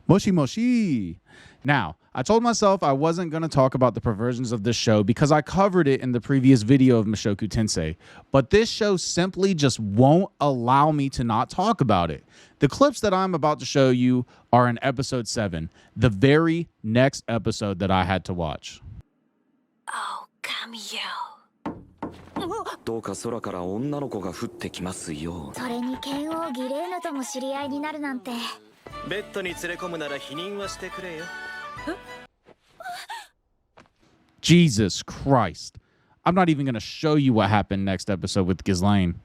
Moshi Moshi. Now, I told myself I wasn't going to talk about the perversions of this show because I covered it in the previous video of Mushoku Tensei, but this show simply just won't allow me to not talk about it. The clips that I'm about to show you are in episode 7, the very next episode that I had to watch. Oh, come here. どうか空から女の子が降ってきますよ。それに剣王ギレーヌとも知り合いになるなんて。ベッドに連れ込むなら否認はしてくれよ。Jesus Christ. I'm not even going to show you what happened next episode with Ghislaine.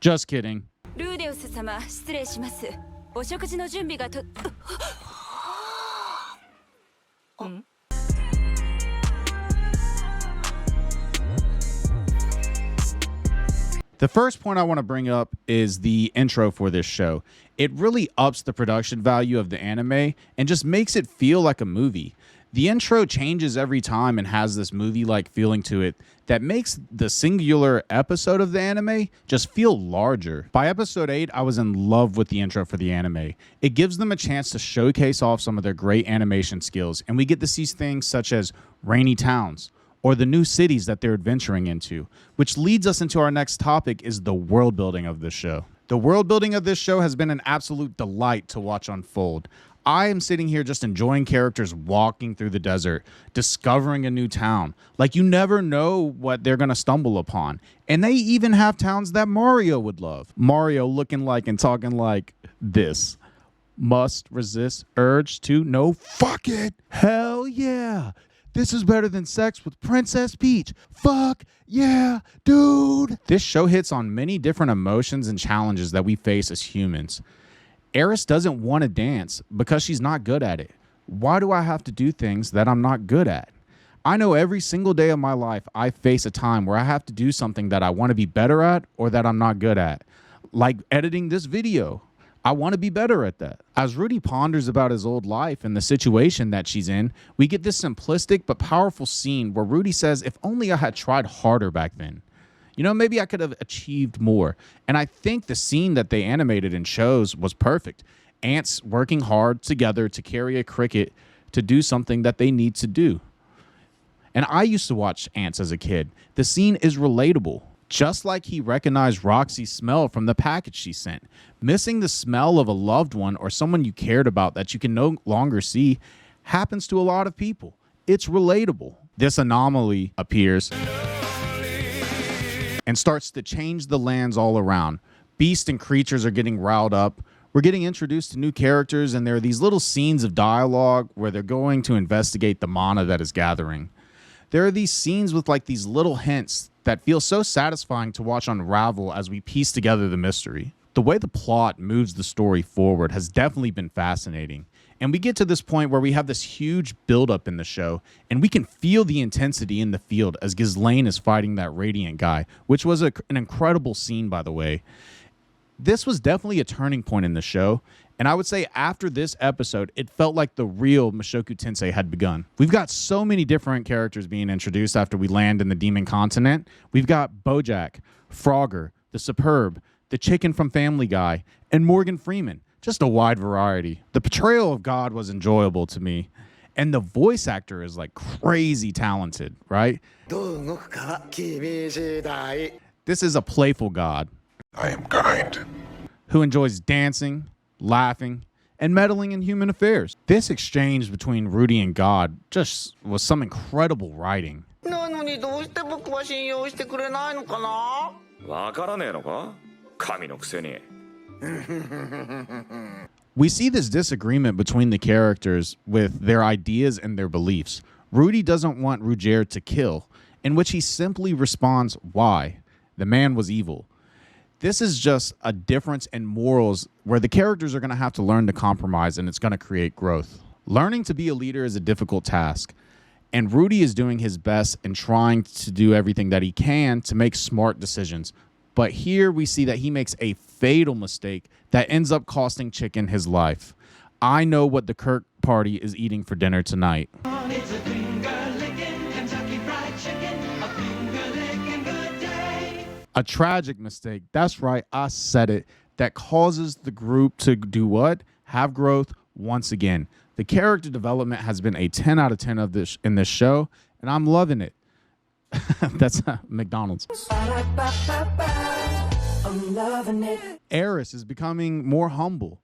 Just kidding. ルーデウス様、失礼します。お食事の準備がと。The first point I want to bring up is the intro for this show. It really ups the production value of the anime and just makes it feel like a movie. The intro changes every time and has this movie-like feeling to it that makes the singular episode of the anime just feel larger. By episode 8, I was in love with the intro for the anime. It gives them a chance to showcase off some of their great animation skills, and we get to see things such as rainy towns, or the new cities that they're adventuring into, which leads us into our next topic is the world building of this show. The world building of this show has been an absolute delight to watch unfold. I am sitting here just enjoying characters walking through the desert, discovering a new town. Like, you never know what they're going to stumble upon. And they even have towns that Mario would love. Mario looking like and talking like this. Must resist urge to no, fuck it. Hell yeah. This is better than sex with Princess Peach. Fuck yeah, dude. This show hits on many different emotions and challenges that we face as humans. Eris doesn't want to dance because she's not good at it. Why do I have to do things that I'm not good at? I know every single day of my life I face a time where I have to do something that I want to be better at or that I'm not good at. Like editing this video. I want to be better at that. As Rudy ponders about his old life and the situation that she's in, we get this simplistic but powerful scene where Rudy says, if only I had tried harder back then. You know, maybe I could have achieved more. And I think the scene that they animated and shows was perfect. Ants working hard together to carry a cricket to do something that they need to do. And I used to watch ants as a kid. The scene is relatable. Just like he recognized Roxy's smell from the package she sent. Missing the smell of a loved one or someone you cared about that you can no longer see happens to a lot of people. It's relatable. This anomaly appears and starts to change the lands all around. Beasts and creatures are getting riled up. We're getting introduced to new characters, and there are these little scenes of dialogue where they're going to investigate the mana that is gathering. There are these scenes with like these little hints that feel so satisfying to watch unravel as we piece together the mystery. The way the plot moves the story forward has definitely been fascinating. And we get to this point where we have this huge buildup in the show, and we can feel the intensity in the field as Ghislaine is fighting that Radiant guy, which was an incredible scene, by the way. This was definitely a turning point in the show, and I would say after this episode, it felt like the real Mushoku Tensei had begun. We've got so many different characters being introduced after we land in the Demon Continent. We've got Bojack, Frogger, the Superb, the chicken from Family Guy, and Morgan Freeman. Just a wide variety. The portrayal of God was enjoyable to me. And the voice actor is like crazy talented, right? This is a playful God. I am kind. Who enjoys dancing, laughing, and meddling in human affairs. This exchange between Rudy and God just was some incredible writing. なのにどうして僕は信用してくれないのかな? わからねえのか? 神のくせに。 We see this disagreement between the characters with their ideas and their beliefs. Rudy doesn't want Rugier to kill, in which he simply responds, why? The man was evil. This is just a difference in morals where the characters are going to have to learn to compromise, and it's going to create growth. Learning to be a leader is a difficult task, and Rudy is doing his best and trying to do everything that he can to make smart decisions. But here we see that he makes a fatal mistake that ends up costing Chicken his life. I know what the Kirk party is eating for dinner tonight. It's a finger-licking Kentucky Fried Chicken, a finger-licking good day. A tragic mistake. That's right, I said it. That causes the group to do what? Have growth, once again. The character development has been a 10 out of 10 of this in this show, and I'm loving it. That's McDonald's. I'm loving it. Eris is becoming more humble.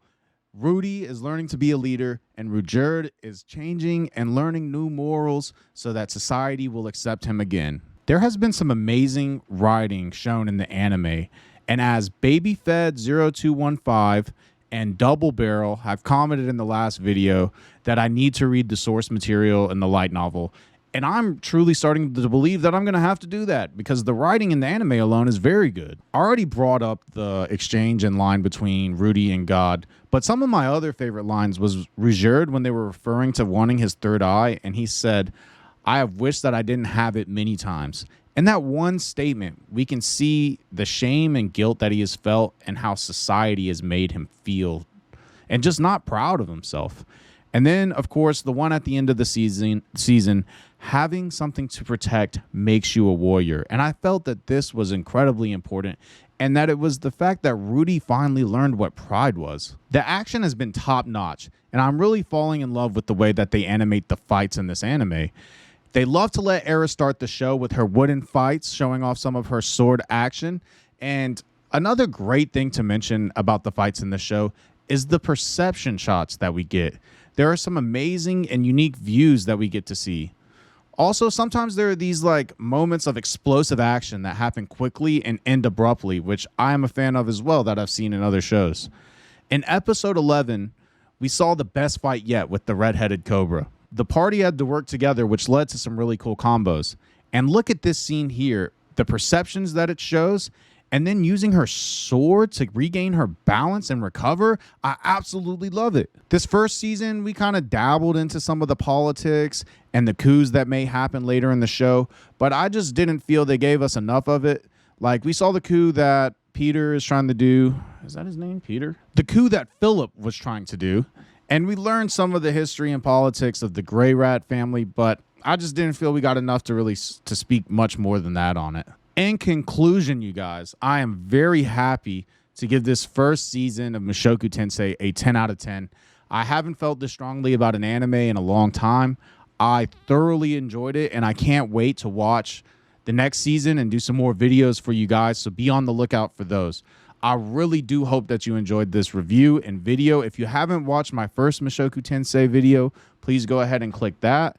Rudy is learning to be a leader, and Ruijerd is changing and learning new morals so that society will accept him again. There has been some amazing writing shown in the anime, and as BabyFed0215 and Double Barrel have commented in the last video that I need to read the source material in the light novel, and I'm truly starting to believe that I'm going to have to do that because the writing in the anime alone is very good. I already brought up the exchange and line between Rudy and God, but some of my other favorite lines was Ruijerd when they were referring to wanting his third eye, and he said, "I have wished that I didn't have it many times." In that one statement, we can see the shame and guilt that he has felt and how society has made him feel and just not proud of himself. And then, of course, the one at the end of the season, having something to protect makes you a warrior. And I felt that this was incredibly important and that it was the fact that Rudy finally learned what pride was. The action has been top notch, and I'm really falling in love with the way that they animate the fights in this anime. They love to let Eris start the show with her wooden fights, showing off some of her sword action. And another great thing to mention about the fights in the show is the perception shots that we get. There are some amazing and unique views that we get to see. Also, sometimes there are these like moments of explosive action that happen quickly and end abruptly, which I am a fan of as well that I've seen in other shows. In episode 11, we saw the best fight yet with the red-headed cobra. The party had to work together, which led to some really cool combos. And look at this scene here, the perceptions that it shows, and then using her sword to regain her balance and recover. I absolutely love it. This first season, we kind of dabbled into some of the politics and the coups that may happen later in the show, but I just didn't feel they gave us enough of it. Like, we saw the coup that Peter is trying to do. Is that his name, Peter? The coup that Philip was trying to do. And we learned some of the history and politics of the Grey Rat family, but I just didn't feel we got enough to really to speak much more than that on it. In conclusion, you guys, I am very happy to give this first season of Mushoku Tensei a 10 out of 10. I haven't felt this strongly about an anime in a long time. I thoroughly enjoyed it, and I can't wait to watch the next season and do some more videos for you guys, so be on the lookout for those. I really do hope that you enjoyed this review and video. If you haven't watched my first Mushoku Tensei video, please go ahead and click that.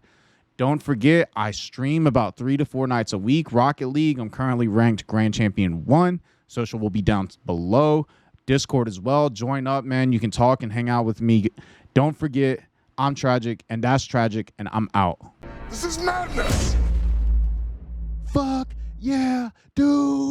Don't forget, I stream about 3 to 4 nights a week. Rocket League, I'm currently ranked Grand Champion 1. Social will be down below. Discord as well. Join up, man. You can talk and hang out with me. Don't forget, I'm tragic, and that's tragic, and I'm out. This is madness! Fuck yeah, dude!